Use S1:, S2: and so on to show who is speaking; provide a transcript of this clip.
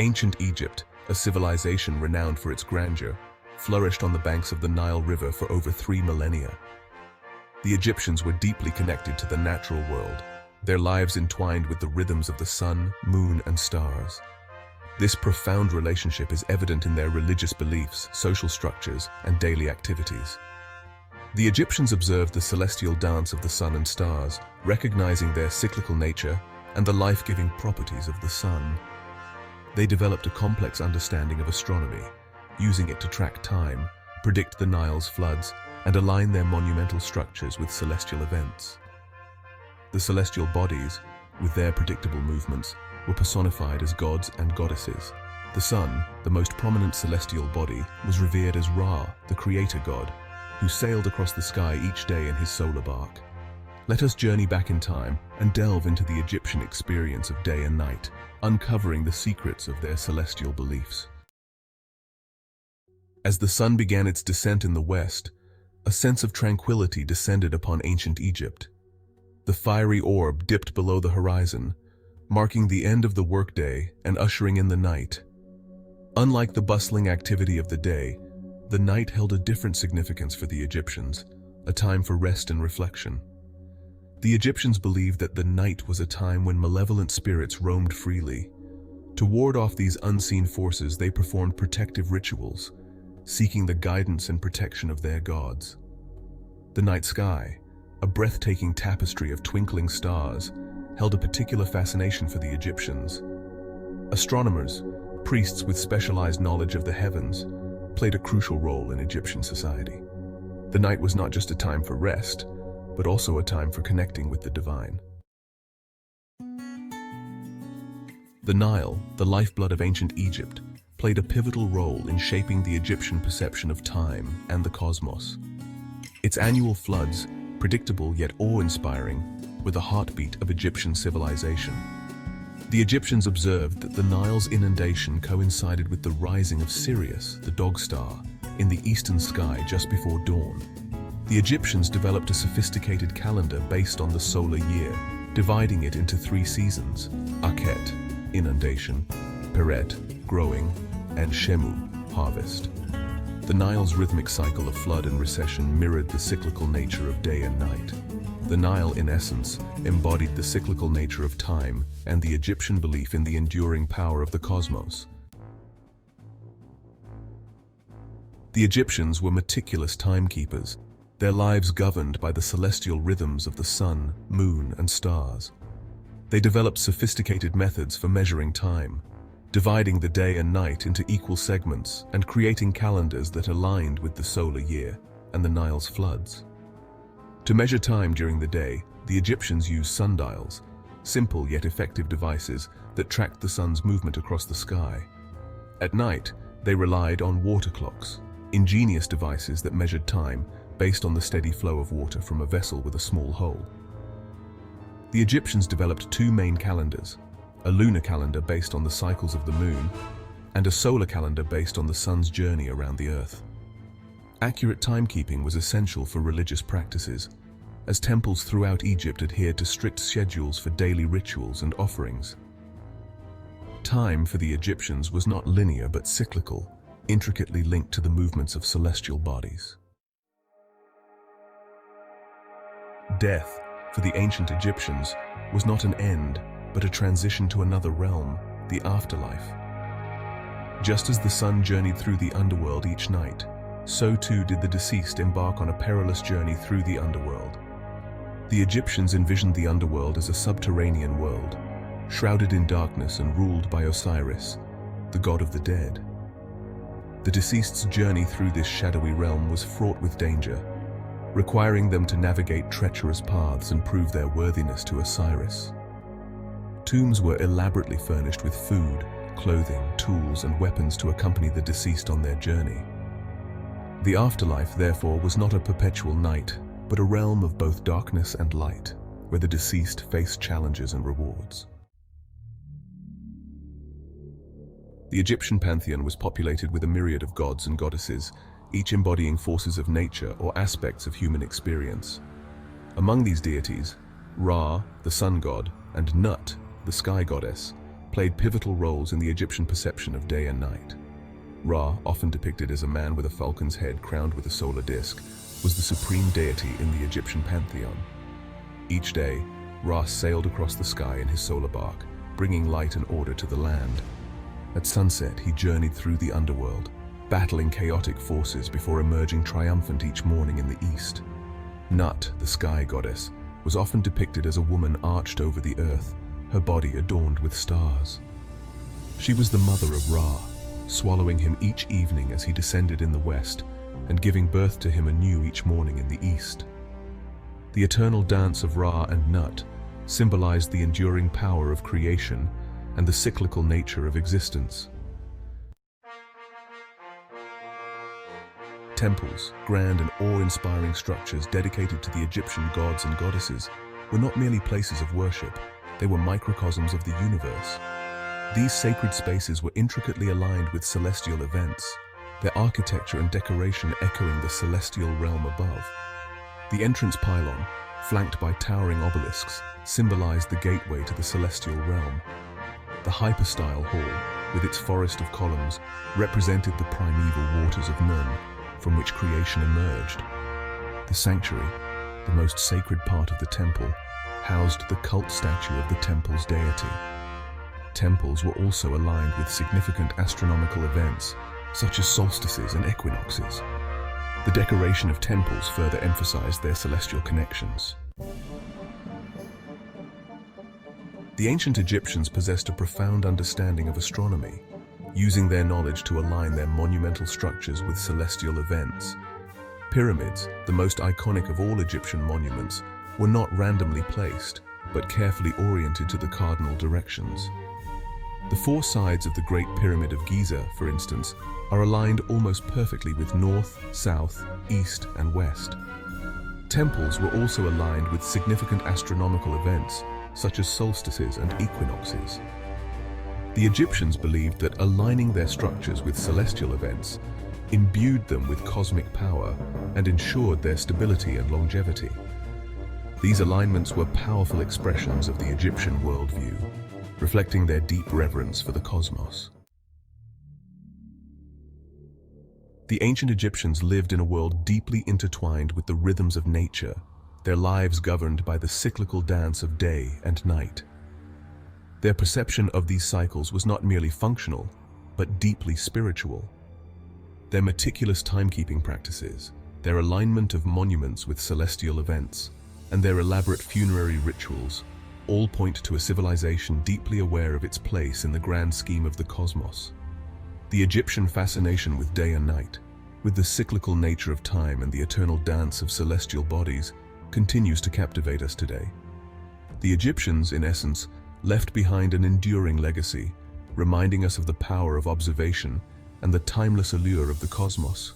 S1: Ancient Egypt, a civilization renowned for its grandeur, flourished on the banks of the Nile River for over 3 millennia. The Egyptians were deeply connected to the natural world, their lives entwined with the rhythms of the sun, moon, and stars. This profound relationship is evident in their religious beliefs, social structures, and daily activities. The Egyptians observed the celestial dance of the sun and stars, recognizing their cyclical nature and the life-giving properties of the sun. They developed a complex understanding of astronomy, using it to track time, predict the Nile's floods, and align their monumental structures with celestial events. The celestial bodies, with their predictable movements, were personified as gods and goddesses. The sun, the most prominent celestial body, was revered as Ra, the creator god, who sailed across the sky each day in his solar bark. Let us journey back in time and delve into the Egyptian experience of day and night, uncovering the secrets of their celestial beliefs. As the sun began its descent in the west, a sense of tranquility descended upon ancient Egypt. The fiery orb dipped below the horizon, marking the end of the workday and ushering in the night. Unlike the bustling activity of the day, the night held a different significance for the Egyptians, a time for rest and reflection. The Egyptians believed that the night was a time when malevolent spirits roamed freely. To ward off these unseen forces, they performed protective rituals, seeking the guidance and protection of their gods. The night sky, a breathtaking tapestry of twinkling stars, held a particular fascination for the Egyptians. Astronomers, priests with specialized knowledge of the heavens, played a crucial role in Egyptian society. The night was not just a time for rest, but also a time for connecting with the divine. The Nile, the lifeblood of ancient Egypt, played a pivotal role in shaping the Egyptian perception of time and the cosmos. Its annual floods, predictable yet awe-inspiring, were the heartbeat of Egyptian civilization. The Egyptians observed that the Nile's inundation coincided with the rising of Sirius, the dog star, in the eastern sky just before dawn. The Egyptians developed a sophisticated calendar based on the solar year, dividing it into 3 seasons: Akhet, inundation; Peret, growing; and Shemu, harvest. The Nile's rhythmic cycle of flood and recession mirrored the cyclical nature of day and night. The Nile, in essence, embodied the cyclical nature of time and the Egyptian belief in the enduring power of the cosmos. The Egyptians were meticulous timekeepers, their lives governed by the celestial rhythms of the sun, moon, and stars. They developed sophisticated methods for measuring time, dividing the day and night into equal segments and creating calendars that aligned with the solar year and the Nile's floods. To measure time during the day, the Egyptians used sundials, simple yet effective devices that tracked the sun's movement across the sky. At night, they relied on water clocks, ingenious devices that measured time based on the steady flow of water from a vessel with a small hole. The Egyptians developed 2 main calendars: a lunar calendar based on the cycles of the moon, and a solar calendar based on the sun's journey around the earth. Accurate timekeeping was essential for religious practices, as temples throughout Egypt adhered to strict schedules for daily rituals and offerings. Time for the Egyptians was not linear but cyclical, intricately linked to the movements of celestial bodies. Death, for the ancient Egyptians, was not an end, but a transition to another realm, the afterlife. Just as the sun journeyed through the underworld each night, so too did the deceased embark on a perilous journey through the underworld. The Egyptians envisioned the underworld as a subterranean world, shrouded in darkness and ruled by Osiris, the god of the dead. The deceased's journey through this shadowy realm was fraught with danger, requiring them to navigate treacherous paths and prove their worthiness to Osiris. Tombs were elaborately furnished with food, clothing, tools, and weapons to accompany the deceased on their journey. The afterlife, therefore, was not a perpetual night, but a realm of both darkness and light, where the deceased faced challenges and rewards. The Egyptian pantheon was populated with a myriad of gods and goddesses, each embodying forces of nature or aspects of human experience. Among these deities, Ra, the sun god, and Nut, the sky goddess, played pivotal roles in the Egyptian perception of day and night. Ra, often depicted as a man with a falcon's head crowned with a solar disk, was the supreme deity in the Egyptian pantheon. Each day, Ra sailed across the sky in his solar bark, bringing light and order to the land. At sunset, he journeyed through the underworld, battling chaotic forces before emerging triumphant each morning in the east. Nut, the sky goddess, was often depicted as a woman arched over the earth, her body adorned with stars. She was the mother of Ra, swallowing him each evening as he descended in the west, and giving birth to him anew each morning in the east. The eternal dance of Ra and Nut symbolized the enduring power of creation and the cyclical nature of existence. Temples, grand and awe-inspiring structures dedicated to the Egyptian gods and goddesses, were not merely places of worship, they were microcosms of the universe. These sacred spaces were intricately aligned with celestial events, their architecture and decoration echoing the celestial realm above. The entrance pylon, flanked by towering obelisks, symbolized the gateway to the celestial realm. The hypostyle hall, with its forest of columns, represented the primeval waters of Nun, from which creation emerged. The sanctuary, the most sacred part of the temple, housed the cult statue of the temple's deity. Temples were also aligned with significant astronomical events, such as solstices and equinoxes. The decoration of temples further emphasized their celestial connections. The ancient Egyptians possessed a profound understanding of astronomy, using their knowledge to align their monumental structures with celestial events. Pyramids, the most iconic of all Egyptian monuments, were not randomly placed, but carefully oriented to the cardinal directions. The four sides of the Great Pyramid of Giza, for instance, are aligned almost perfectly with north, south, east, and west. Temples were also aligned with significant astronomical events, such as solstices and equinoxes. The Egyptians believed that aligning their structures with celestial events imbued them with cosmic power and ensured their stability and longevity. These alignments were powerful expressions of the Egyptian worldview, reflecting their deep reverence for the cosmos. The ancient Egyptians lived in a world deeply intertwined with the rhythms of nature, their lives governed by the cyclical dance of day and night. Their perception of these cycles was not merely functional, but deeply spiritual. Their meticulous timekeeping practices, their alignment of monuments with celestial events, and their elaborate funerary rituals all point to a civilization deeply aware of its place in the grand scheme of the cosmos. The Egyptian fascination with day and night, with the cyclical nature of time and the eternal dance of celestial bodies, continues to captivate us today. The Egyptians, in essence, left behind an enduring legacy, reminding us of the power of observation and the timeless allure of the cosmos.